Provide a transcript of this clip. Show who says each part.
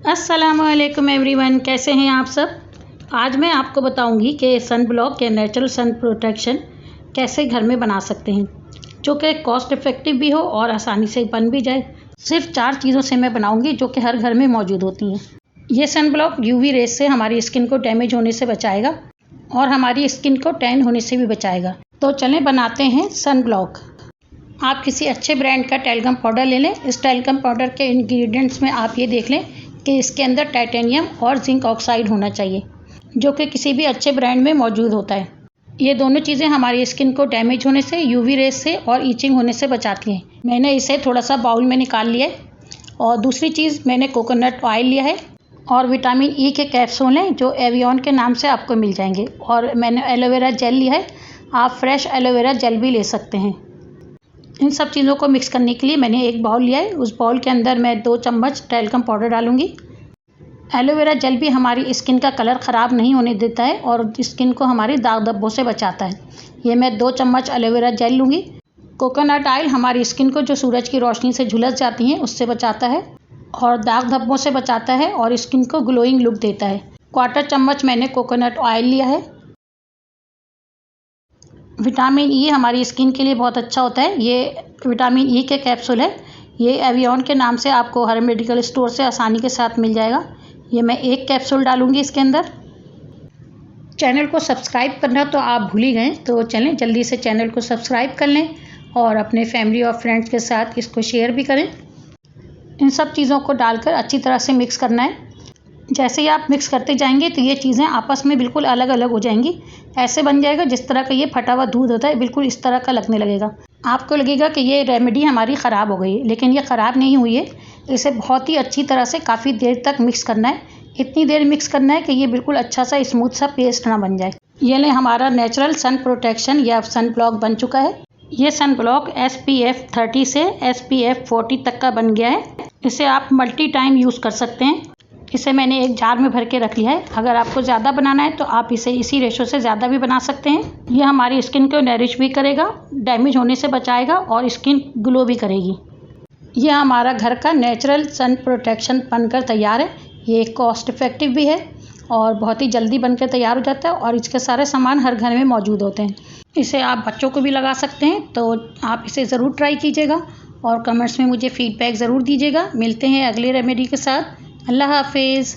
Speaker 1: अस्सलामुअलैकुम एवरीवन, कैसे हैं आप सब। आज मैं आपको बताऊंगी कि सन ब्लॉक या नेचुरल सन प्रोटेक्शन कैसे घर में बना सकते हैं, जो कि कॉस्ट इफ़ेक्टिव भी हो और आसानी से बन भी जाए। सिर्फ 4 चीज़ों से मैं बनाऊंगी जो कि हर घर में मौजूद होती हैं। ये सन ब्लॉक यूवी रेज से हमारी स्किन को डैमेज होने से बचाएगा और हमारी स्किन को टैन होने से भी बचाएगा। तो चलें बनाते हैं सन ब्लॉक। आप किसी अच्छे ब्रांड का टैल्कम पाउडर ले लें। इस टैल्कम पाउडर के इंग्रेडिएंट्स में आप ये देख लें कि इसके अंदर टाइटेनियम और जिंक ऑक्साइड होना चाहिए, जो कि किसी भी अच्छे ब्रांड में मौजूद होता है। ये दोनों चीज़ें हमारी स्किन को डैमेज होने से, यूवी रेज से और ईचिंग होने से बचाती हैं। मैंने इसे थोड़ा सा बाउल में निकाल लिया है। और दूसरी चीज़, मैंने कोकोनट ऑयल लिया है और विटामिन ई के कैप्सूल हैं जो एवियन के नाम से आपको मिल जाएंगे। और मैंने एलोवेरा जेल लिया है, आप फ्रेश एलोवेरा जेल भी ले सकते हैं। इन सब चीज़ों को मिक्स करने के लिए मैंने एक बाउल लिया है। उस बाउल के अंदर मैं 2 चम्मच टैल्कम पाउडर डालूंगी। एलोवेरा जेल भी हमारी स्किन का कलर ख़राब नहीं होने देता है और स्किन को हमारे दाग धब्बों से बचाता है। ये मैं 2 चम्मच एलोवेरा जेल लूँगी। कोकोनट ऑयल हमारी स्किन को जो सूरज की रोशनी से झुलस जाती हैं उससे बचाता है और दाग धब्बों से बचाता है और स्किन को ग्लोइंग लुक देता है। 1/4 चम्मच मैंने कोकोनट ऑयल लिया है। विटामिन ई हमारी स्किन के लिए बहुत अच्छा होता है। ये विटामिन ई के कैप्सूल है। ये एवियन के नाम से आपको हर मेडिकल स्टोर से आसानी के साथ मिल जाएगा। ये मैं 1 कैप्सूल डालूंगी इसके अंदर। चैनल को सब्सक्राइब करना तो आप भूल ही गए, तो चलें जल्दी से चैनल को सब्सक्राइब कर लें और अपने फैमिली और फ्रेंड्स के साथ इसको शेयर भी करें। इन सब चीज़ों को डालकर अच्छी तरह से मिक्स करना है। जैसे ही आप मिक्स करते जाएंगे तो ये चीज़ें आपस में बिल्कुल अलग अलग हो जाएंगी। ऐसे बन जाएगा जिस तरह का ये फटा हुआ दूध होता है, बिल्कुल इस तरह का लगने लगेगा। आपको लगेगा कि ये रेमेडी हमारी ख़राब हो गई है, लेकिन ये ख़राब नहीं हुई है। इसे बहुत ही अच्छी तरह से काफ़ी देर तक मिक्स करना है। इतनी देर मिक्स करना है कि ये बिल्कुल अच्छा सा स्मूथ सा पेस्ट ना बन जाए। ये ले, हमारा नेचुरल सन प्रोटेक्शन या सन ब्लॉक बन चुका है। ये सन ब्लॉक SPF 30 से SPF 40 तक का बन गया है। इसे आप मल्टी टाइम यूज़ कर सकते हैं। इसे मैंने एक जार में भर के रख लिया है। अगर आपको ज़्यादा बनाना है तो आप इसे इसी रेशो से ज़्यादा भी बना सकते हैं। ये हमारी स्किन को नरिश भी करेगा, डैमेज होने से बचाएगा और स्किन ग्लो भी करेगी। ये हमारा घर का नेचुरल सन प्रोटेक्शन बनकर तैयार है। ये कॉस्ट इफ़ेक्टिव भी है और बहुत ही जल्दी बनकर तैयार हो जाता है और इसके सारे सामान हर घर में मौजूद होते हैं। इसे आप बच्चों को भी लगा सकते हैं, तो आप इसे ज़रूर ट्राई कीजिएगा और कमेंट्स में मुझे फ़ीडबैक ज़रूर दीजिएगा। मिलते हैं अगले रेमेडी के साथ। अल्लाह हाफिज़।